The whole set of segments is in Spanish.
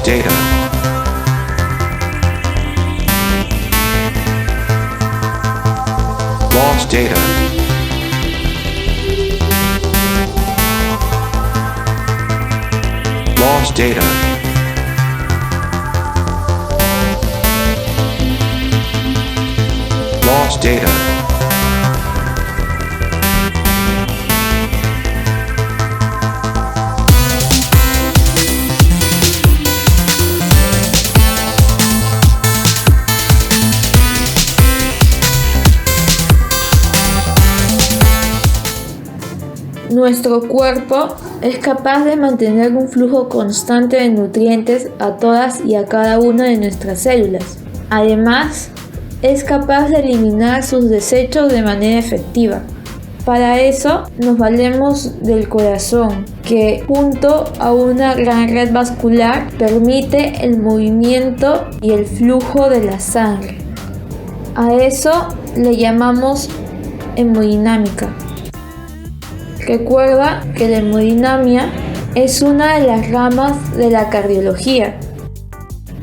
Data. Lost data. Lost data. Lost data. Nuestro cuerpo es capaz de mantener un flujo constante de nutrientes a todas y a cada una de nuestras células. Además, es capaz de eliminar sus desechos de manera efectiva. Para eso nos valemos del corazón, que junto a una gran red vascular permite el movimiento y el flujo de la sangre. A eso le llamamos hemodinámica. Recuerda que la hemodinamia es una de las ramas de la cardiología,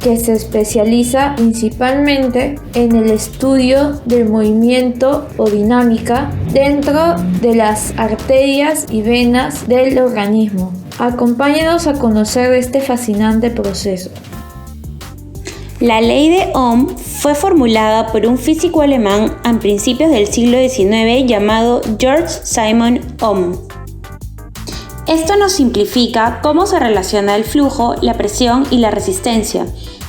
que se especializa principalmente en el estudio del movimiento o dinámica dentro de las arterias y venas del organismo. Acompáñanos a conocer este fascinante proceso. La ley de Ohm fue formulada por un físico alemán a principios del siglo XIX llamado Georg Simon Ohm. Esto nos simplifica cómo se relaciona el flujo, la presión y la resistencia.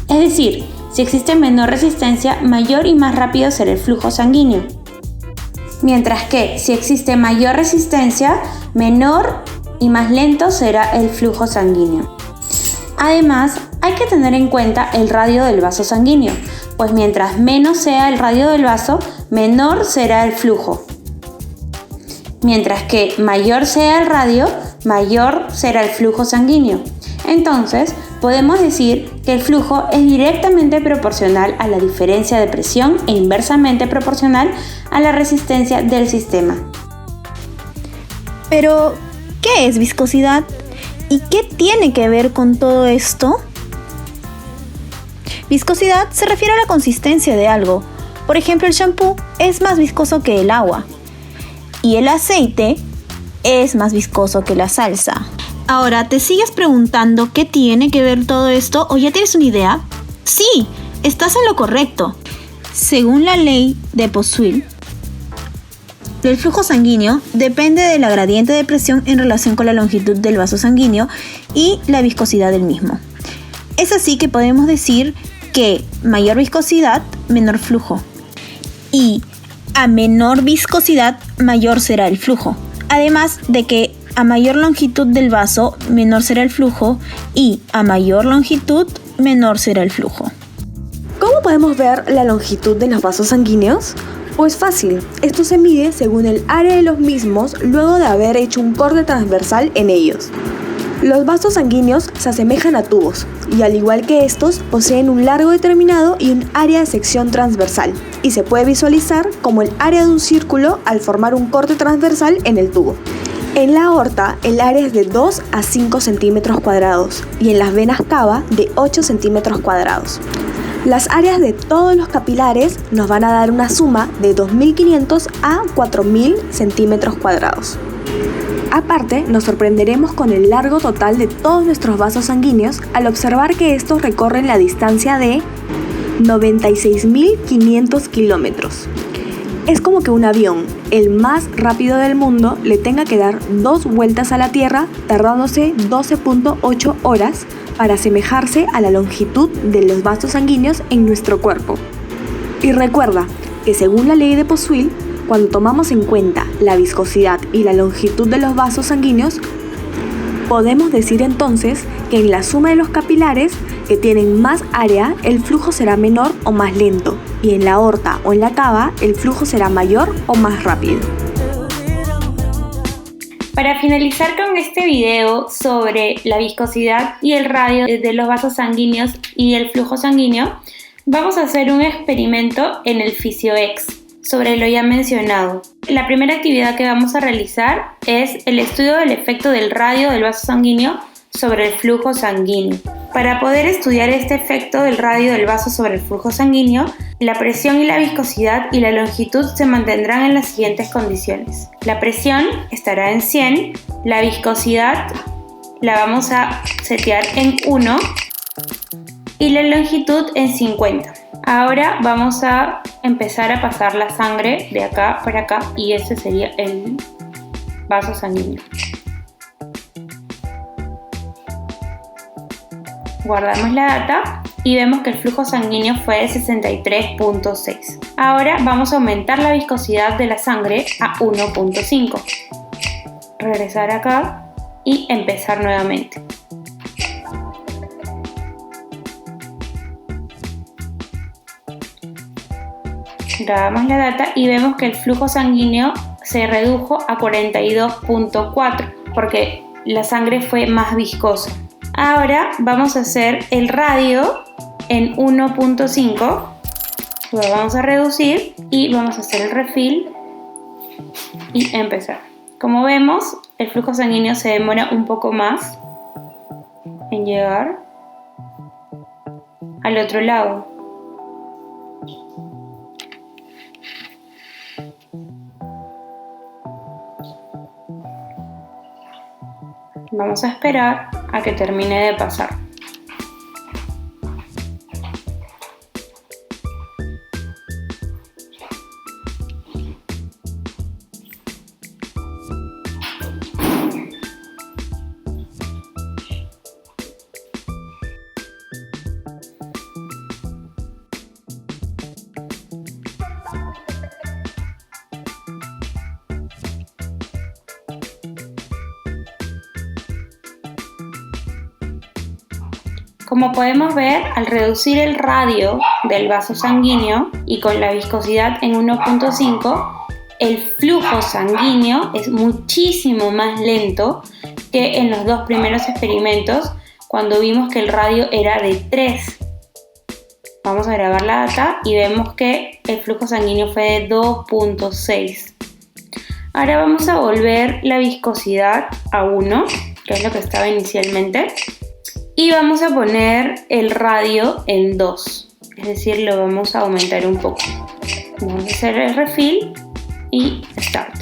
Es decir, si existe menor resistencia, mayor y más rápido será el flujo sanguíneo. Mientras que si existe mayor resistencia, menor y más lento será el flujo sanguíneo. Además, hay que tener en cuenta el radio del vaso sanguíneo, pues mientras menos sea el radio del vaso, menor será el flujo. Mientras que mayor sea el radio, mayor será el flujo sanguíneo. Entonces, podemos decir que el flujo es directamente proporcional a la diferencia de presión e inversamente proporcional a la resistencia del sistema. Pero, ¿qué es viscosidad? ¿Y qué tiene que ver con todo esto? Viscosidad se refiere a la consistencia de algo. Por ejemplo, el shampoo es más viscoso que el agua. Y el aceite es más viscoso que la salsa. Ahora, ¿te sigues preguntando qué tiene que ver todo esto o ya tienes una idea? Sí, estás en lo correcto. Según la ley de Poiseuille, el flujo sanguíneo depende de la gradiente de presión en relación con la longitud del vaso sanguíneo y la viscosidad del mismo. Es así que podemos decir que mayor viscosidad, menor flujo. Y a menor viscosidad, mayor será el flujo. Además de que a mayor longitud del vaso, menor será el flujo y a mayor longitud, menor será el flujo. ¿Cómo podemos ver la longitud de los vasos sanguíneos? Pues fácil, esto se mide según el área de los mismos luego de haber hecho un corte transversal en ellos. Los vasos sanguíneos se asemejan a tubos y al igual que estos, poseen un largo determinado y un área de sección transversal, y se puede visualizar como el área de un círculo al formar un corte transversal en el tubo. En la aorta, el área es de 2 a 5 centímetros cuadrados y en las venas cava de 8 centímetros cuadrados. Las áreas de todos los capilares nos van a dar una suma de 2.500 a 4.000 centímetros cuadrados. Aparte, nos sorprenderemos con el largo total de todos nuestros vasos sanguíneos al observar que estos recorren la distancia de 96.500 kilómetros. Es como que un avión, el más rápido del mundo, le tenga que dar 2 vueltas a la Tierra, tardándose 12.8 horas para asemejarse a la longitud de los vasos sanguíneos en nuestro cuerpo. Y recuerda que según la ley de Poiseuille, cuando tomamos en cuenta la viscosidad y la longitud de los vasos sanguíneos, podemos decir entonces que en la suma de los capilares que tienen más área, el flujo será menor o más lento, y en la aorta o en la cava, el flujo será mayor o más rápido. Para finalizar con este video sobre la viscosidad y el radio de los vasos sanguíneos y el flujo sanguíneo, vamos a hacer un experimento en el PhysioX sobre lo ya mencionado. La primera actividad que vamos a realizar es el estudio del efecto del radio del vaso sanguíneo sobre el flujo sanguíneo. Para poder estudiar este efecto del radio del vaso sobre el flujo sanguíneo, la presión y la viscosidad y la longitud se mantendrán en las siguientes condiciones. La presión estará en 100, la viscosidad la vamos a setear en 1 y la longitud en 50. Ahora vamos a empezar a pasar la sangre de acá para acá y este sería el vaso sanguíneo. Guardamos la data y vemos que el flujo sanguíneo fue de 63.6. Ahora vamos a aumentar la viscosidad de la sangre a 1.5. Regresar acá y empezar nuevamente. Grabamos la data y vemos que el flujo sanguíneo se redujo a 42.4 porque la sangre fue más viscosa. Ahora vamos a hacer el radio en 1.5, lo vamos a reducir y vamos a hacer el refill y empezar. Como vemos, el flujo sanguíneo se demora un poco más en llegar al otro lado. Vamos a esperar a que termine de pasar. Como podemos ver, al reducir el radio del vaso sanguíneo y con la viscosidad en 1.5, el flujo sanguíneo es muchísimo más lento que en los dos primeros experimentos cuando vimos que el radio era de 3. Vamos a grabar la data y vemos que el flujo sanguíneo fue de 2.6. Ahora vamos a volver la viscosidad a 1, que es lo que estaba inicialmente. Y vamos a poner el radio en 2, es decir, lo vamos a aumentar un poco. Vamos a hacer el refill y start.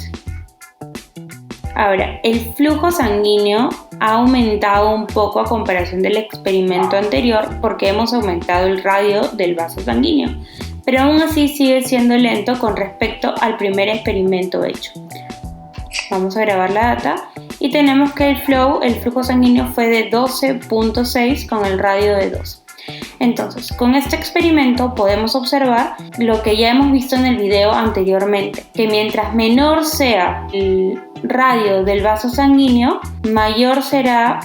Ahora, el flujo sanguíneo ha aumentado un poco a comparación del experimento anterior porque hemos aumentado el radio del vaso sanguíneo, pero aún así sigue siendo lento con respecto al primer experimento hecho. Vamos a grabar la data. Y tenemos que el flujo sanguíneo fue de 12.6 con el radio de 2. Entonces, con este experimento podemos observar lo que ya hemos visto en el video anteriormente, que mientras menor sea el radio del vaso sanguíneo, menor será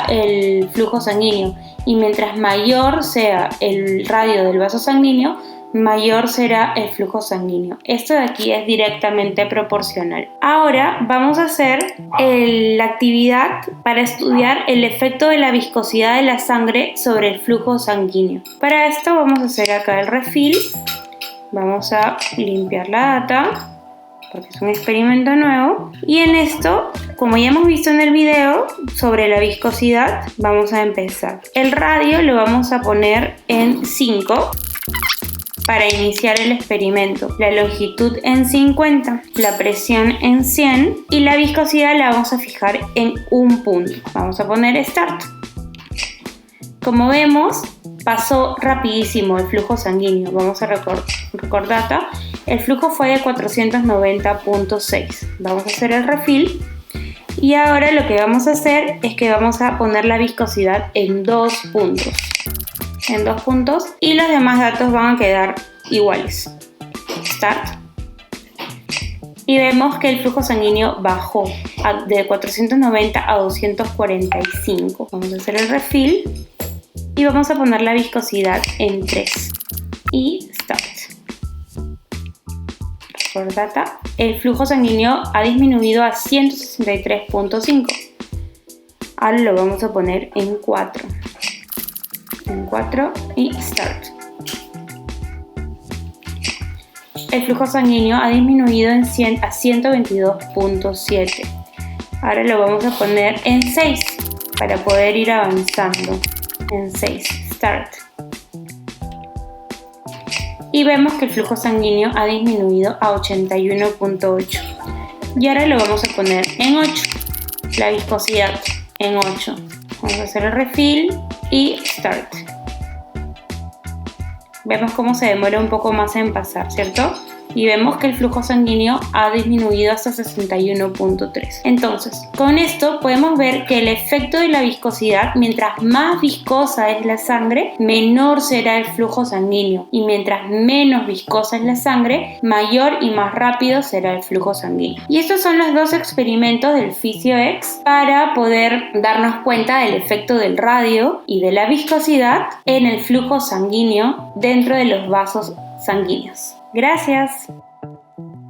el flujo sanguíneo. Y mientras mayor sea el radio del vaso sanguíneo, mayor será el flujo sanguíneo. Esto de aquí es directamente proporcional. Ahora vamos a hacer la actividad para estudiar el efecto de la viscosidad de la sangre sobre el flujo sanguíneo. Para esto vamos a hacer acá el refill. Vamos a limpiar la data porque es un experimento nuevo. Y en esto, como ya hemos visto en el video sobre la viscosidad, vamos a empezar. El radio lo vamos a poner en 5 para iniciar el experimento. La longitud en 50, la presión en 100 y la viscosidad la vamos a fijar en un punto. Vamos a poner Start. Como vemos, pasó rapidísimo el flujo sanguíneo. Vamos a recordar data. El flujo fue de 490.6. Vamos a hacer el refill. Y ahora lo que vamos a hacer es que vamos a poner la viscosidad en 2 puntos. En 2 puntos. Y los demás datos van a quedar iguales. Start. Y vemos que el flujo sanguíneo bajó de 490 a 245. Vamos a hacer el refill. Y vamos a poner la viscosidad en 3. Y Start. Por data, el flujo sanguíneo ha disminuido a 163.5. Ahora lo vamos a poner en 4. En 4 y Start. El flujo sanguíneo ha disminuido a 122.7. Ahora lo vamos a poner en 6 para poder ir avanzando. En 6, Start. Y vemos que el flujo sanguíneo ha disminuido a 81.8. Y ahora lo vamos a poner en 8. La viscosidad en 8. Vamos a hacer el refill y Start. Vemos cómo se demora un poco más en pasar, ¿cierto? Y vemos que el flujo sanguíneo ha disminuido hasta 61.3. Entonces, con esto podemos ver que el efecto de la viscosidad, mientras más viscosa es la sangre, menor será el flujo sanguíneo. Y mientras menos viscosa es la sangre, mayor y más rápido será el flujo sanguíneo. Y estos son los dos experimentos del PhysioX para poder darnos cuenta del efecto del radio y de la viscosidad en el flujo sanguíneo dentro de los vasos sanguíneos. Gracias.